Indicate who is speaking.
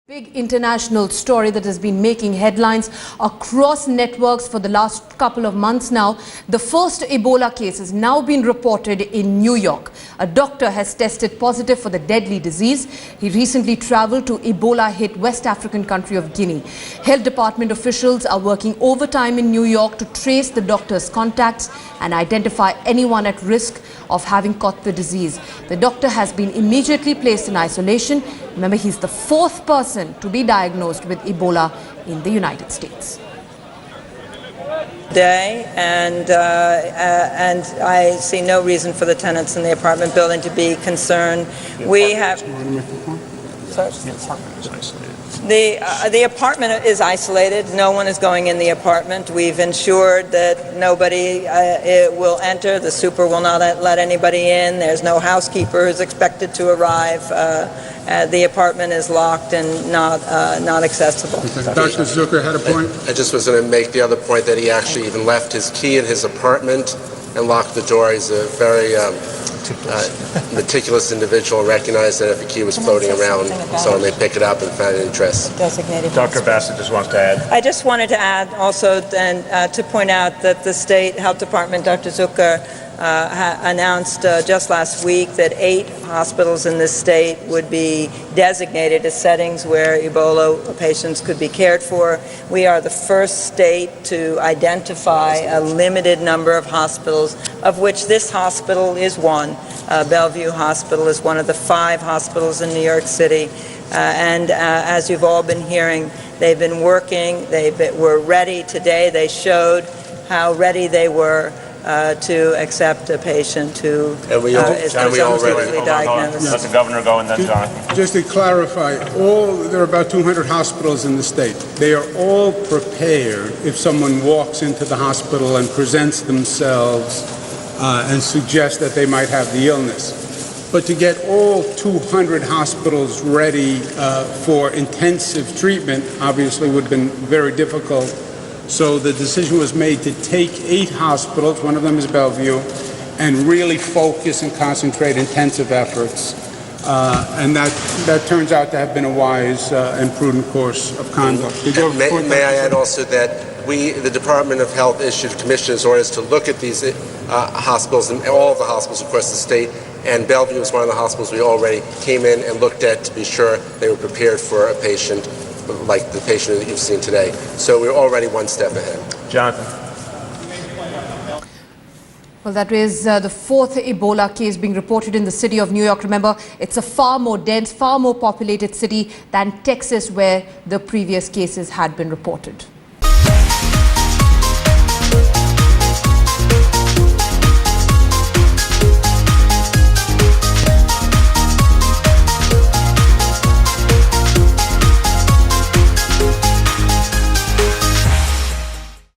Speaker 1: Big international story that has been making headlines across networks for the last couple of months now. The first Ebola case has now been reported in New York. A doctor has tested positive for the deadly disease. He recently traveled to Ebola-hit West African country of Guinea. Health department officials are working overtime in New York to trace the doctor's contacts and identify anyone at risk of having caught the disease. The doctor has been immediately placed in isolation. Remember, he's the fourth person to be diagnosed with Ebola in the United States.
Speaker 2: And I see no reason for the tenants in the apartment building to be concerned. We have. The apartment is isolated. No one is going in the apartment. We've ensured that nobody will enter. The super will not let anybody in. There's no housekeeper who's expected to arrive. The apartment is locked and not accessible.
Speaker 3: Dr. Zucker had a point.
Speaker 4: I just was going to make the other point that he actually even left his key in his apartment and locked the door. He's a very meticulous individual, recognized that if a key was floating around, someone may pick it up and find an address.
Speaker 5: Dr. Bassett just wants to add.
Speaker 2: I just wanted to add also to point out that the State Health Department, Dr. Zucker, announced just last week that 8 hospitals in this state would be designated as settings where Ebola patients could be cared for. We are the first state to identify a limited number of hospitals, of which this hospital is one. Bellevue Hospital is one of the 5 hospitals in New York City. And as you've all been hearing, they've been working. They were ready today. They showed how ready they were to accept a patient who is presumptively diagnosed.
Speaker 5: Let the governor go and then Jonathan.
Speaker 3: Just to clarify, there are about 200 hospitals in the state. They are all prepared if someone walks into the hospital and presents themselves and suggests that they might have the illness. But to get all 200 hospitals ready for intensive treatment obviously would have been very difficult. So the decision was made to take 8 hospitals, one of them is Bellevue, and really focus and concentrate intensive efforts. And that turns out to have been a wise and prudent course of conduct.
Speaker 4: May I add also that the Department of Health issued commissioner's orders to look at these hospitals and all of the hospitals across the state, and Bellevue was one of the hospitals we already came in and looked at to be sure they were prepared for a patient like the patient that you've seen today. So we're already one step ahead.
Speaker 5: Jonathan.
Speaker 1: Well, that is the 4th Ebola case being reported in the city of New York. Remember, it's a far more dense, far more populated city than Texas, where the previous cases had been reported.